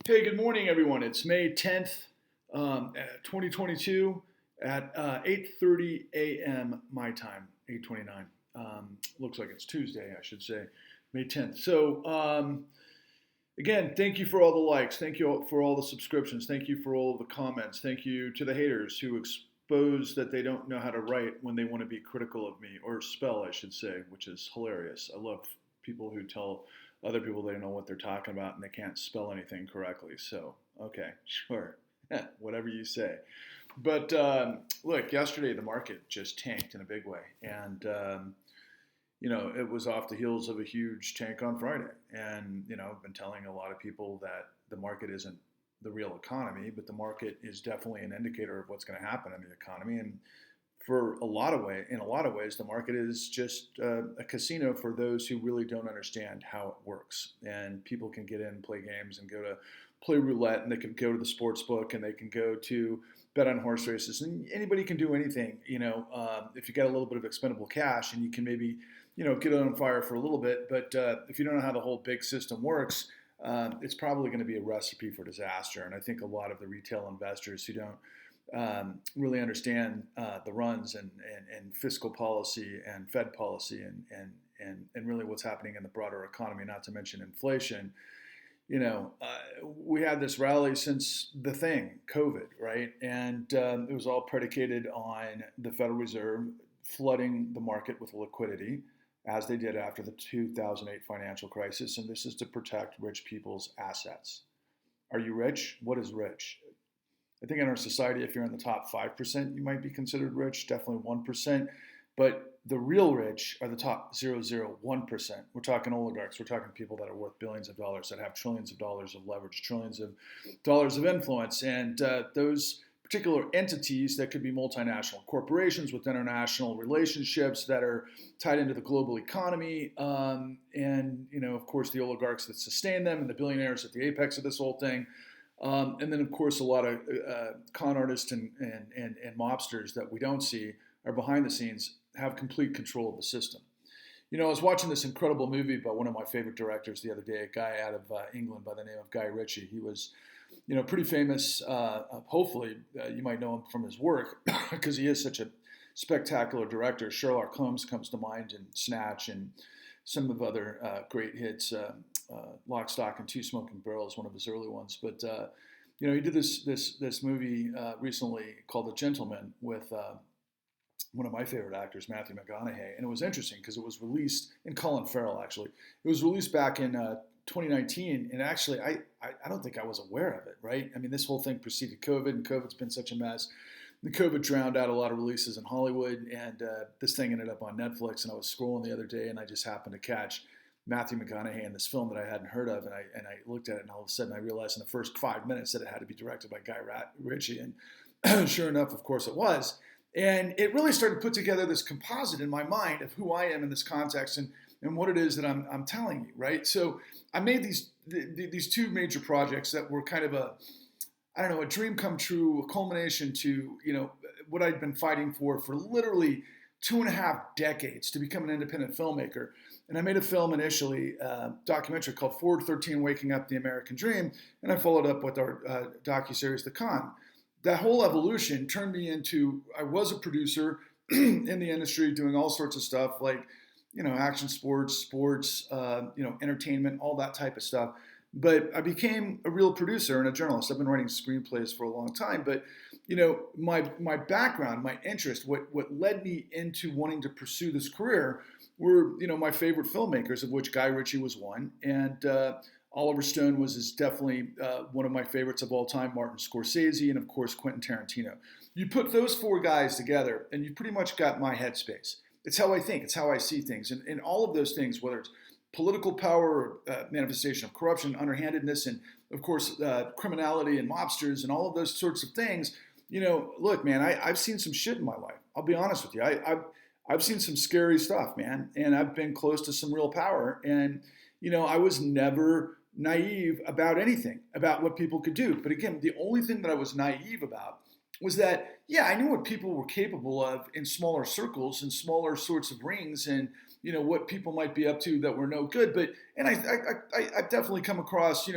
Hey, good morning, everyone. It's May 10th, 2022 at 8:30 a.m. my time, 8:29. Looks like it's Tuesday, I should say, May 10th. Again, thank you for all the likes. Thank you for all the subscriptions. Thank you for all the comments. Thank you to the haters who expose that they don't know how to write when they want to be critical of me, or spell, I should say, which is hilarious. I love people who tell other people they don't know what they're talking about and they can't spell anything correctly. So, okay, sure, whatever you say. But look, yesterday the market just tanked in a big way, and it was off the heels of a huge tank on Friday. And I've been telling a lot of people that the market isn't the real economy, but the market is definitely an indicator of what's going to happen in the economy. And in a lot of ways, the market is just a casino for those who really don't understand how it works. And people can get in, play games, and go to play roulette, and they can go to the sports book, and they can go to bet on horse races, and anybody can do anything. If you got a little bit of expendable cash, and you can maybe get it on fire for a little bit. But if you don't know how the whole big system works, it's probably going to be a recipe for disaster. And I think a lot of the retail investors who don't really understand the runs and fiscal policy and Fed policy and really what's happening in the broader economy, not to mention inflation. We had this rally since the thing, COVID, right? And it was all predicated on the Federal Reserve flooding the market with liquidity, as they did after the 2008 financial crisis. And this is to protect rich people's assets. Are you rich? What is rich? I think in our society, if you're in the top 5%, you might be considered rich, definitely 1%. But the real rich are the top 0.001%. We're talking oligarchs. We're talking people that are worth billions of dollars, that have trillions of dollars of leverage, trillions of dollars of influence. And those particular entities that could be multinational corporations with international relationships that are tied into the global economy. Of course, the oligarchs that sustain them and the billionaires at the apex of this whole thing. And then, of course, a lot of con artists and mobsters that we don't see are behind the scenes, have complete control of the system. I was watching this incredible movie by one of my favorite directors the other day, a guy out of England by the name of Guy Ritchie. He was, pretty famous. Hopefully, you might know him from his work because he is such a spectacular director. Sherlock Holmes comes to mind, and Snatch, and some of other great hits. Lock, Stock, and Two Smoking Barrels, one of his early ones. But he did this movie recently called The Gentleman with one of my favorite actors, Matthew McConaughey, and it was interesting because it was released in Colin Farrell. Actually, it was released back in 2019, and actually, I don't think I was aware of it. Right? I mean, this whole thing preceded COVID, and COVID's been such a mess. The COVID drowned out a lot of releases in Hollywood, and this thing ended up on Netflix. And I was scrolling the other day, and I just happened to catch Matthew McConaughey in this film that I hadn't heard of, and I looked at it, and all of a sudden I realized in the first 5 minutes that it had to be directed by Guy Ritchie, and sure enough, of course, it was. And it really started to put together this composite in my mind of who I am in this context and what it is that I'm telling you, right? So I made these two major projects that were kind of a dream come true, a culmination to what I'd been fighting for literally 2.5 decades to become an independent filmmaker. And I made a film initially, documentary called Forward 13, Waking Up the American Dream, and I followed up with our docuseries, The Con. That whole evolution turned me into, I was a producer in the industry doing all sorts of stuff like, action sports, entertainment, all that type of stuff. But I became a real producer and a journalist. I've been writing screenplays for a long time, but my background, my interest, what led me into wanting to pursue this career were my favorite filmmakers, of which Guy Ritchie was one, and Oliver Stone is definitely one of my favorites of all time, Martin Scorsese, and of course Quentin Tarantino. You put those four guys together, and you pretty much got my headspace. It's how I think. It's how I see things, and all of those things, whether it's political power, manifestation of corruption, underhandedness, and of course criminality and mobsters and all of those sorts of things. Look, man, I've seen some shit in my life. I'll be honest with you. I've seen some scary stuff, man, and I've been close to some real power. And I was never naive about anything, about what people could do. But again, the only thing that I was naive about was that, yeah, I knew what people were capable of in smaller circles and smaller sorts of rings, and what people might be up to that were no good. But I've definitely come across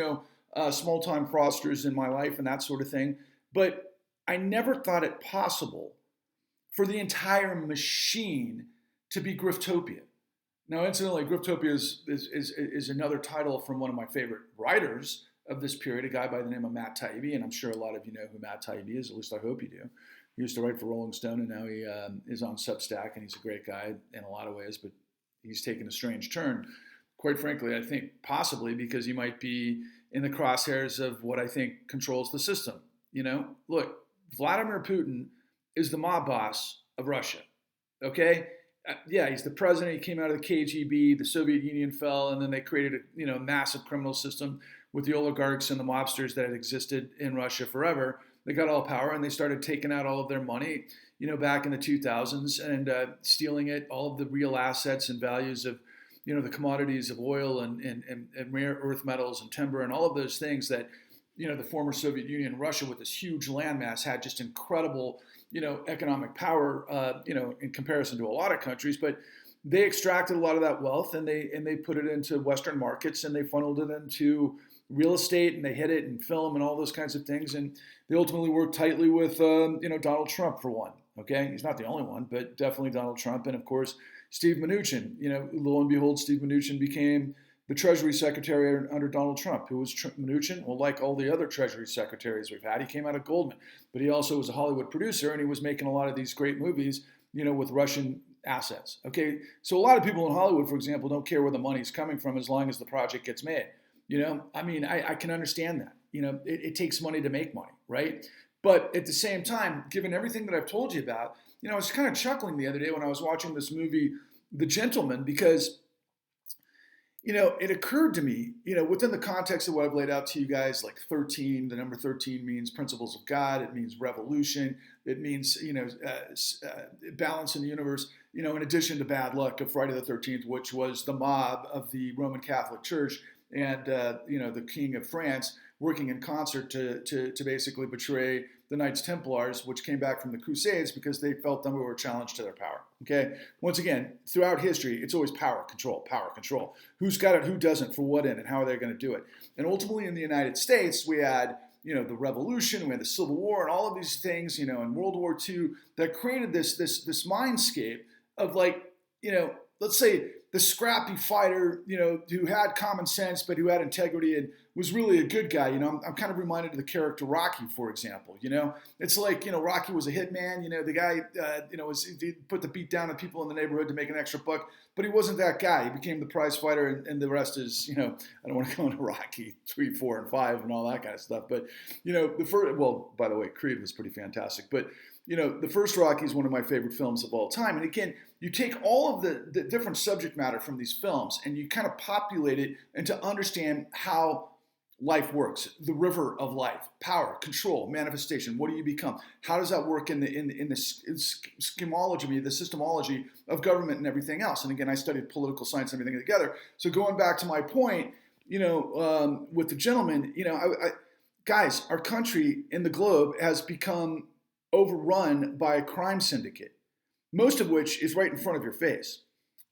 small-time fraudsters in my life and that sort of thing. But I never thought it possible for the entire machine to be Griftopia. Now, incidentally, Griftopia is another title from one of my favorite writers of this period, a guy by the name of Matt Taibbi, and I'm sure a lot of you know who Matt Taibbi is, at least I hope you do. He used to write for Rolling Stone, and now he is on Substack, and he's a great guy in a lot of ways, but he's taken a strange turn. Quite frankly, I think possibly because he might be in the crosshairs of what I think controls the system. Look, Vladimir Putin is the mob boss of Russia, okay? Yeah, he's the president. He came out of the KGB. The Soviet Union fell, and then they created a massive criminal system with the oligarchs and the mobsters that had existed in Russia forever. They got all power, and they started taking out all of their money, back in the 2000s, and stealing it, all of the real assets and values of, the commodities of oil and rare earth metals and timber and all of those things that, the former Soviet Union, Russia, with this huge landmass, had just incredible, economic power, in comparison to a lot of countries. But they extracted a lot of that wealth and they put it into Western markets and they funneled it into real estate and they hid it in film and all those kinds of things. And they ultimately worked tightly with, Donald Trump for one. Okay, he's not the only one, but definitely Donald Trump. And of course, Steve Mnuchin. Lo and behold, Steve Mnuchin became the Treasury Secretary under Donald Trump. Who was Mnuchin? Well, like all the other Treasury Secretaries we've had, he came out of Goldman, but he also was a Hollywood producer, and he was making a lot of these great movies, with Russian assets. Okay, so a lot of people in Hollywood, for example, don't care where the money's coming from as long as the project gets made. I can understand that. It takes money to make money, right? But at the same time, given everything that I've told you about, I was kind of chuckling the other day when I was watching this movie, The Gentleman, because it occurred to me, within the context of what I've laid out to you guys, like 13, the number 13 means principles of God. It means revolution. It means, balance in the universe, in addition to bad luck of Friday the 13th, which was the mob of the Roman Catholic Church and, the King of France working in concert to basically betray the Knights Templars, which came back from the Crusades because they felt them were a challenge to their power. Okay. Once again, throughout history, it's always power, control, power, control. Who's got it, who doesn't, for what end, and how are they going to do it? And ultimately in the United States, we had, the Revolution, we had the Civil War, and all of these things, and World War II that created this mindscape of let's say the scrappy fighter, who had common sense, but who had integrity and was really a good guy. I'm kind of reminded of the character Rocky, for example. It's like, Rocky was a hitman. The guy, he put the beat down on people in the neighborhood to make an extra buck, but he wasn't that guy. He became the prize fighter, and the rest is, I don't want to go into Rocky 3, 4, and 5 and all that kind of stuff. But, by the way, Creed was pretty fantastic. But, the first Rocky is one of my favorite films of all time. And again, you take all of the different subject matter from these films and you kind of populate it and to understand how life works, the river of life, power, control, manifestation. What do you become? How does that work in the schemology, the systemology of government and everything else? And again, I studied political science and everything together. So going back to my point, with the gentleman, guys, our country in the globe has become overrun by a crime syndicate, most of which is right in front of your face.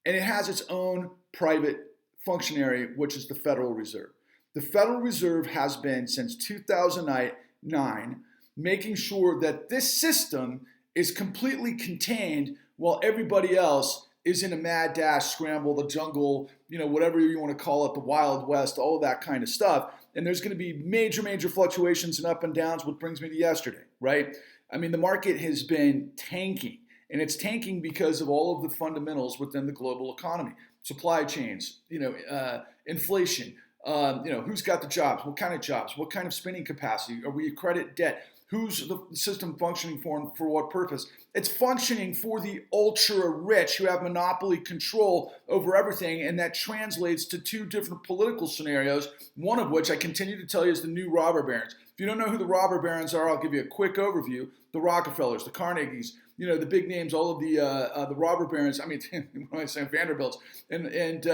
And it has its own private functionary, which is the Federal Reserve. The Federal Reserve has been, since 2009, making sure that this system is completely contained while everybody else is in a mad dash, scramble, the jungle, whatever you want to call it, the Wild West, all of that kind of stuff. And there's going to be major, major fluctuations and up and downs, what brings me to yesterday, right? The market has been tanking, and it's tanking because of all of the fundamentals within the global economy, supply chains, inflation, who's got the jobs, what kind of spending capacity, are we a credit debt, who's the system functioning for what purpose? It's functioning for the ultra rich who have monopoly control over everything, and that translates to two different political scenarios, one of which I continue to tell you is the new robber barons. If you don't know who the robber barons are, I'll give you a quick overview. The Rockefellers, the Carnegies, the big names, all of the robber barons. When I say Vanderbilts, and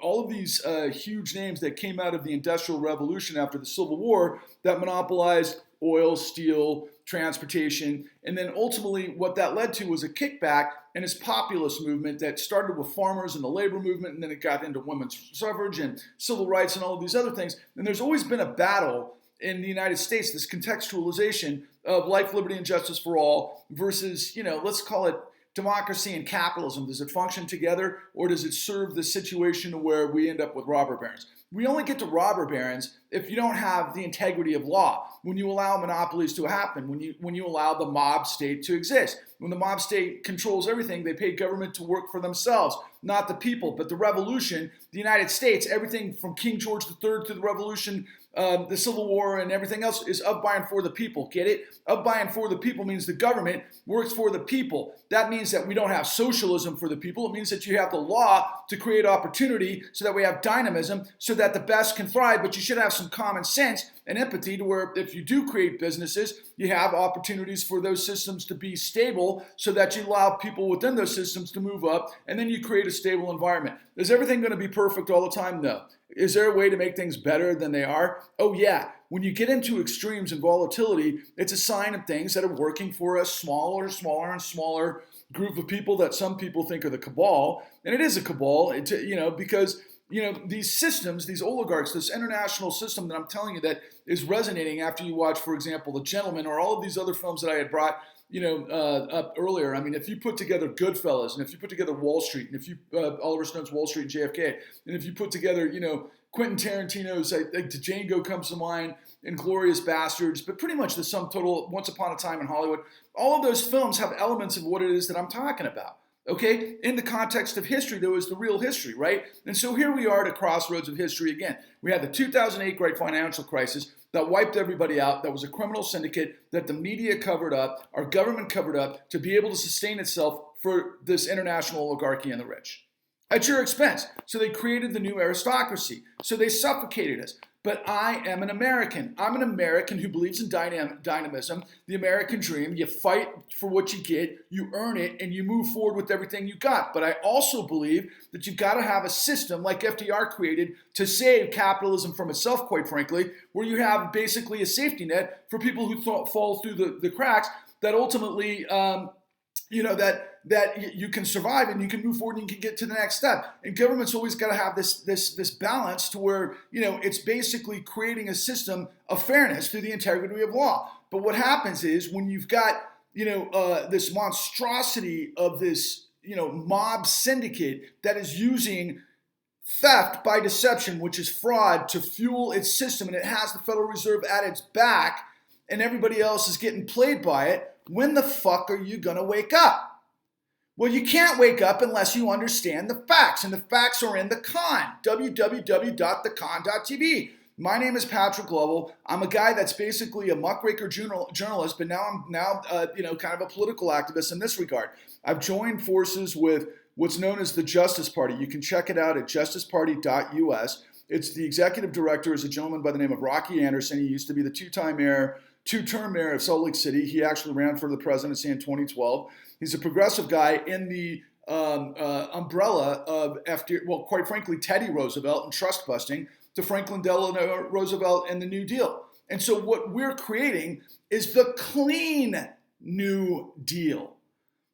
all of these huge names that came out of the Industrial Revolution after the Civil War that monopolized oil, steel, transportation, and then ultimately what that led to was a kickback and his populist movement that started with farmers and the labor movement, and then it got into women's suffrage and civil rights and all of these other things. And there's always been a battle in the United States, this contextualization of life, liberty, and justice for all versus, let's call it democracy and capitalism. Does it function together, or does it serve the situation where we end up with robber barons? We only get to robber barons if you don't have the integrity of law. When you allow monopolies to happen, when you allow the mob state to exist. When the mob state controls everything, they pay government to work for themselves, not the people. But the revolution, the United States, everything from King George III to the revolution, the Civil War and everything else is of, by, and for the people. Get it? Of, by, and for the people means the government works for the people. That means that we don't have socialism for the people. It means that you have the law to create opportunity so that we have dynamism so that the best can thrive. But you should have some common sense and empathy to where if you do create businesses, you have opportunities for those systems to be stable so that you allow people within those systems to move up, and then you create a stable environment. Is everything going to be perfect all the time? No. Is there a way to make things better than they are? Oh yeah. When you get into extremes and volatility, it's a sign of things that are working for a smaller and smaller group of people that some people think are the cabal. And it is a cabal, because these systems, these oligarchs, this international system that I'm telling you that is resonating after you watch, for example, The Gentleman or all of these other films that I had brought up earlier. I mean, if you put together Goodfellas, and if you put together Wall Street, and if you Oliver Stone's Wall Street and JFK, and if you put together, Quentin Tarantino's Django comes to mind, Inglourious Bastards, but pretty much the sum total, Once Upon a Time in Hollywood, all of those films have elements of what it is that I'm talking about. Okay, in the context of history, there was the real history, right? And so here we are at a crossroads of history again. We had the 2008 great financial crisis that wiped everybody out, that was a criminal syndicate that the media covered up, our government covered up to be able to sustain itself for this international oligarchy and the rich. At your expense. So they created the new aristocracy. So they suffocated us. But I am an American. I'm an American who believes in dynamism, the American dream. You fight for what you get, you earn it, and you move forward with everything you got. But I also believe that you've got to have a system like FDR created to save capitalism from itself, quite frankly, where you have basically a safety net for people who fall through the cracks that ultimately that you can survive and you can move forward and you can get to the next step. And government's always got to have this balance to where, it's basically creating a system of fairness through the integrity of law. But what happens is when you've got, this monstrosity of this, mob syndicate that is using theft by deception, which is fraud, to fuel its system, and it has the Federal Reserve at its back, and everybody else is getting played by it, when the fuck are you going to wake up? Well, you can't wake up unless you understand the facts, and the facts are in The Con, www.thecon.tv. My name is Patrick Lovell. I'm a guy that's basically a muckraker journalist, but now I'm kind of a political activist in this regard. I've joined forces with what's known as the Justice Party. You can check it out at justiceparty.us. It's the executive director is a gentleman by the name of Rocky Anderson. He used to be the two-term mayor of Salt Lake City. He actually ran for the presidency in 2012. He's a progressive guy in the umbrella of quite frankly, Teddy Roosevelt and trust busting, to Franklin Delano Roosevelt and the New Deal. And so what we're creating is the clean New Deal.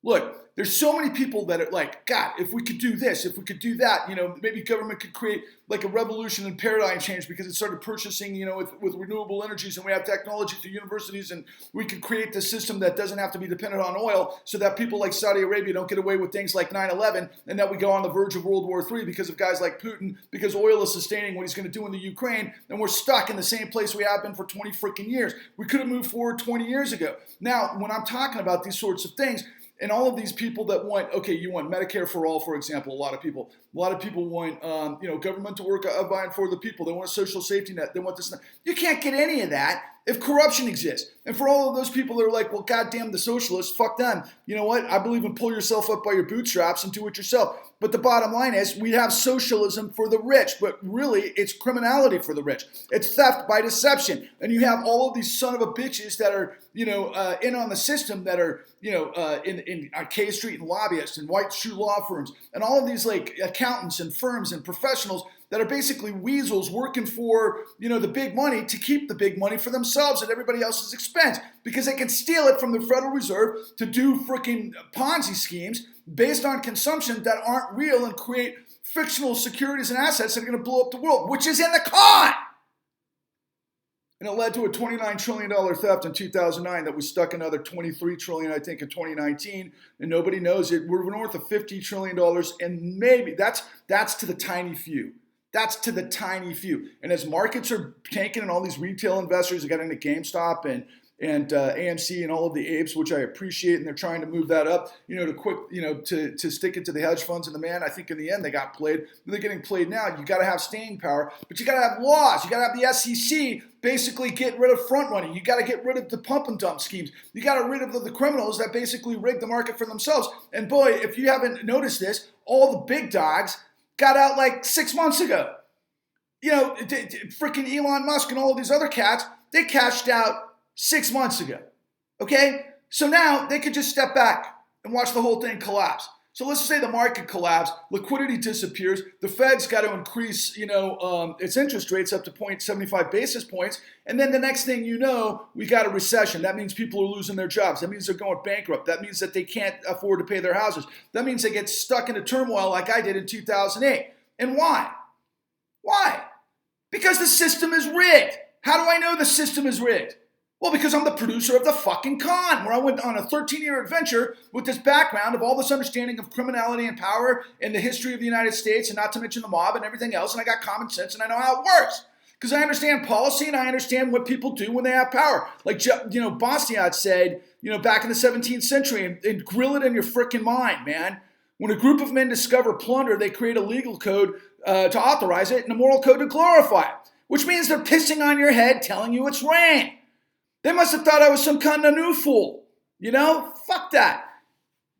Look, there's so many people that are like, God, if we could do this, if we could do that, maybe government could create like a revolution and paradigm change because it started purchasing, with renewable energies, and we have technology through universities, and we could create this system that doesn't have to be dependent on oil so that people like Saudi Arabia don't get away with things like 9/11 and that we go on the verge of World War III because of guys like Putin, because oil is sustaining what he's going to do in the Ukraine, and we're stuck in the same place we have been for 20 freaking years. We could have moved forward 20 years ago. Now, when I'm talking about these sorts of things, and all of these people that want, you want Medicare for all, for example, a lot of people want, government to work by and for the people. They want a social safety net. They want this. You can't get any of that if corruption exists. And for all of those people that are like, well, goddamn the socialists, fuck them. You know what? I believe in pull yourself up by your bootstraps and do it yourself. But the bottom line is we have socialism for the rich, but really it's criminality for the rich. It's theft by deception. And you have all of these son of a bitches that are, in on the system that are, in K Street and lobbyists and white shoe law firms and all of these like accountants and firms and professionals that are basically weasels working for, the big money to keep the big money for themselves at everybody else's expense because they can steal it from the Federal Reserve to do freaking Ponzi schemes based on consumption that aren't real and create fictional securities and assets that are going to blow up the world, which is in the con. And it led to a $29 trillion theft in 2009 that was stuck another $23 trillion, I think, in 2019, and nobody knows it. We're north of $50 trillion, and maybe that's to the tiny few. That's to the tiny few. And as markets are tanking and all these retail investors that got into GameStop and AMC and all of the apes, which I appreciate, and they're trying to move that up, to stick it to the hedge funds and the man. I think in the end they got played. They're getting played now. You got to have staying power, but you got to have laws. You got to have the SEC basically get rid of front running. You got to get rid of the pump and dump schemes. You got to get rid of the criminals that basically rig the market for themselves. And boy, if you haven't noticed this, all the big dogs got out like 6 months ago. Freaking Elon Musk and all of these other cats, they cashed out 6 months ago, okay? So now they could just step back and watch the whole thing collapse. So let's say the market collapses, liquidity disappears, the Fed's got to increase, its interest rates up to 0.75 basis points, and then the next thing you know, we got a recession. That means people are losing their jobs. That means they're going bankrupt. That means that they can't afford to pay their houses. That means they get stuck into turmoil like I did in 2008. And why? Why? Because the system is rigged. How do I know the system is rigged? Well, because I'm the producer of the fucking con, where I went on a 13-year adventure with this background of all this understanding of criminality and power and the history of the United States, and not to mention the mob and everything else, and I got common sense and I know how it works. Because I understand policy and I understand what people do when they have power. Like, Bastiat said, back in the 17th century, and grill it in your frickin' mind, man. When a group of men discover plunder, they create a legal code to authorize it and a moral code to glorify it, which means they're pissing on your head telling you it's rain. They must have thought I was some kind of new fool. Fuck that.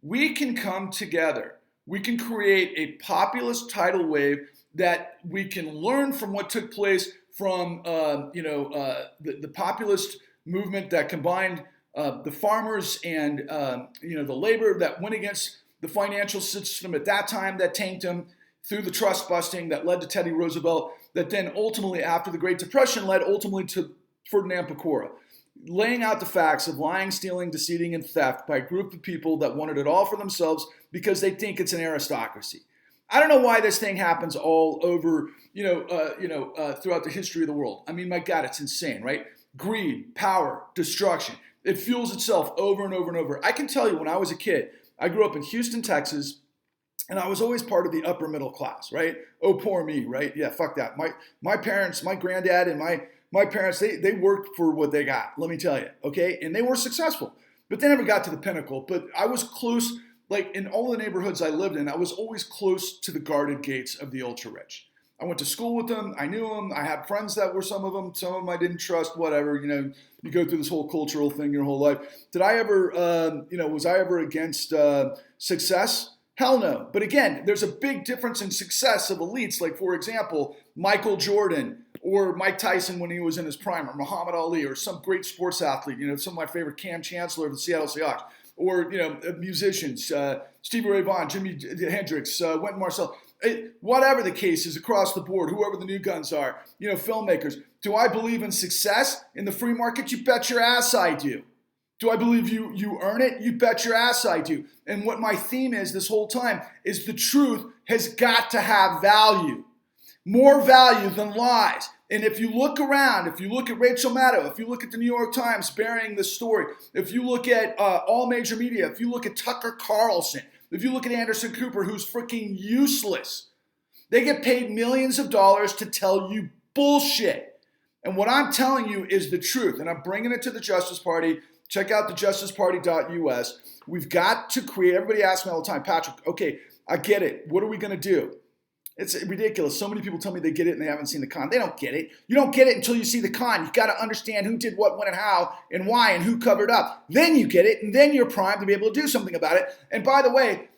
We can come together. We can create a populist tidal wave that we can learn from what took place from the populist movement that combined the farmers and the labor that went against the financial system at that time that tanked them, through the trust busting that led to Teddy Roosevelt, that then ultimately, after the Great Depression, led ultimately to Ferdinand Pecora. Laying out the facts of lying, stealing, deceiving, and theft by a group of people that wanted it all for themselves because they think it's an aristocracy. I don't know why this thing happens all over, throughout the history of the world. I mean, my God, it's insane, right? Greed, power, destruction. It fuels itself over and over and over. I can tell you, when I was a kid, I grew up in Houston, Texas, and I was always part of the upper middle class, right? Oh, poor me, right? Yeah, fuck that. My parents, my granddad, and my parents, they worked for what they got, let me tell you, okay? And they were successful, but they never got to the pinnacle. But I was close, like in all the neighborhoods I lived in, I was always close to the guarded gates of the ultra-rich. I went to school with them. I knew them. I had friends that were some of them I didn't trust, whatever. You go through this whole cultural thing your whole life. Did I ever, was I ever against success? Hell no. But again, there's a big difference in success of elites, like, for example, Michael Jordan or Mike Tyson when he was in his prime, or Muhammad Ali, or some great sports athlete, some of my favorite, Cam Chancellor of the Seattle Seahawks, or, musicians, Stevie Ray Vaughan, Jimi Hendrix, Wynton Marsalis, whatever the case is across the board, whoever the new guns are, filmmakers. Do I believe in success in the free market? You bet your ass I do. Do I believe you earn it? You bet your ass I do. And what my theme is this whole time is the truth has got to have value. More value than lies. And if you look around, if you look at Rachel Maddow, if you look at the New York Times burying this story, if you look at all major media, if you look at Tucker Carlson, if you look at Anderson Cooper, who's freaking useless, they get paid millions of dollars to tell you bullshit. And what I'm telling you is the truth. And I'm bringing it to the Justice Party. Check out thejusticeparty.us. We've got to create, everybody asks me all the time, Patrick, okay, I get it. What are we going to do? It's ridiculous. So many people tell me they get it and they haven't seen the con. They don't get it. You don't get it until you see the con. You've got to understand who did what, when, and how, and why, and who covered up. Then you get it, and then you're primed to be able to do something about it. And by the way,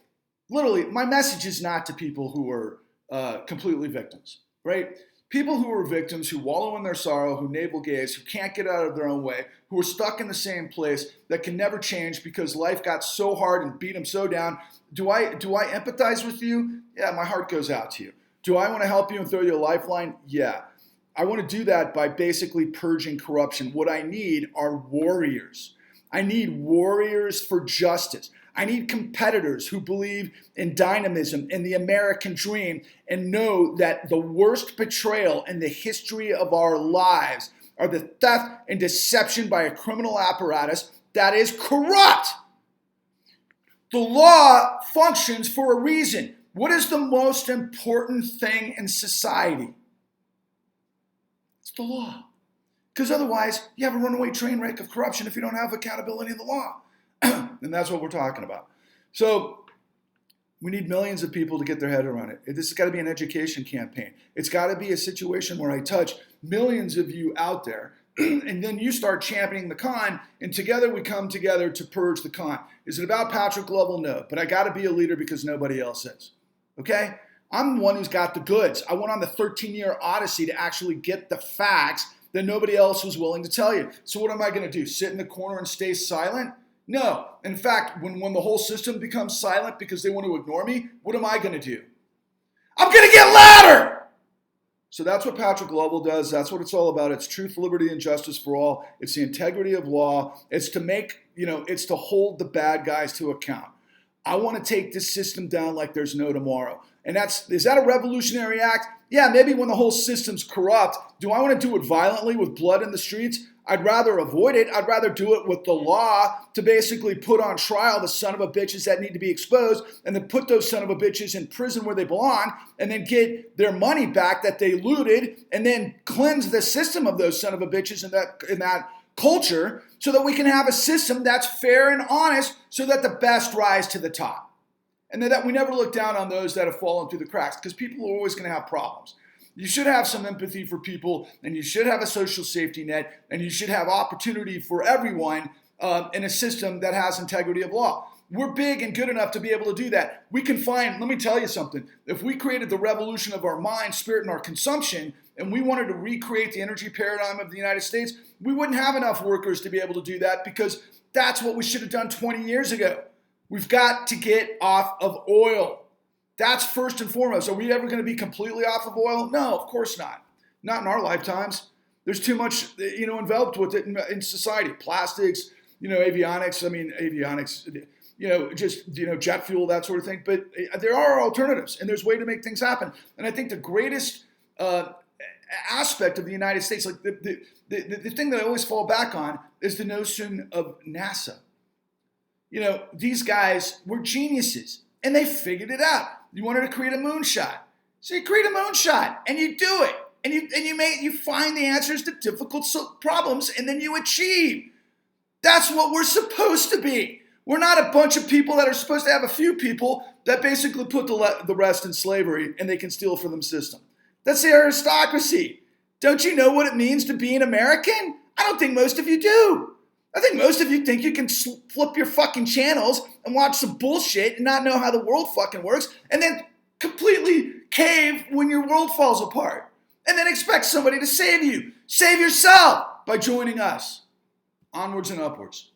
literally, my message is not to people who are completely victims, right? People who are victims, who wallow in their sorrow, who navel gaze, who can't get out of their own way, who are stuck in the same place, that can never change because life got so hard and beat them so down. Do I empathize with you? Yeah, my heart goes out to you. Do I want to help you and throw you a lifeline? Yeah. I want to do that by basically purging corruption. What I need are warriors. I need warriors for justice. I need competitors who believe in dynamism, in the American dream, and know that the worst betrayal in the history of our lives are the theft and deception by a criminal apparatus that is corrupt. The law functions for a reason. What is the most important thing in society? It's the law. Because otherwise, you have a runaway train wreck of corruption if you don't have accountability in the law. And that's what we're talking about. So we need millions of people to get their head around it. This has got to be an education campaign. It's got to be a situation where I touch millions of you out there, and then you start championing the con, and together we come together to purge the con. Is it about Patrick Lovell? No. But I got to be a leader because nobody else is. Okay? I'm the one who's got the goods. I went on the 13-year odyssey to actually get the facts that nobody else was willing to tell you. So what am I going to do? Sit in the corner and stay silent? No. In fact, when the whole system becomes silent because they want to ignore me, what am I going to do? I'm going to get louder! So that's what Patrick Lovell does. That's what it's all about. It's truth, liberty, and justice for all. It's the integrity of law. It's to make, it's to hold the bad guys to account. I want to take this system down like there's no tomorrow. And is that a revolutionary act? Yeah, maybe when the whole system's corrupt. Do I want to do it violently with blood in the streets? I'd rather avoid it. I'd rather do it with the law to basically put on trial the son of a bitches that need to be exposed, and then put those son of a bitches in prison where they belong, and then get their money back that they looted, and then cleanse the system of those son of a bitches in that culture, so that we can have a system that's fair and honest, so that the best rise to the top. And that we never look down on those that have fallen through the cracks, because people are always going to have problems. You should have some empathy for people, and you should have a social safety net, and you should have opportunity for everyone in a system that has integrity of law. We're big and good enough to be able to do that. We can find, let me tell you something, if we created the revolution of our mind, spirit, and our consumption, and we wanted to recreate the energy paradigm of the United States, we wouldn't have enough workers to be able to do that, because that's what we should have done 20 years ago. We've got to get off of oil. That's first and foremost. Are we ever going to be completely off of oil? No, of course not. Not in our lifetimes. There's too much, enveloped with it in society. Plastics, avionics. Jet fuel, that sort of thing. But there are alternatives, and there's a way to make things happen. And I think the greatest aspect of the United States, like the thing that I always fall back on, is the notion of NASA. These guys were geniuses, and they figured it out. You wanted to create a moonshot, so you create a moonshot, and you do it, and you find the answers to difficult problems, and then you achieve. That's what we're supposed to be. We're not a bunch of people that are supposed to have a few people that basically put the rest in slavery, and they can steal for them system. That's the aristocracy. Don't you know what it means to be an American? I don't think most of you do. I think most of you think you can flip your fucking channels and watch some bullshit and not know how the world fucking works, and then completely cave when your world falls apart, and then expect somebody to save you. Save yourself by joining us. Onwards and upwards.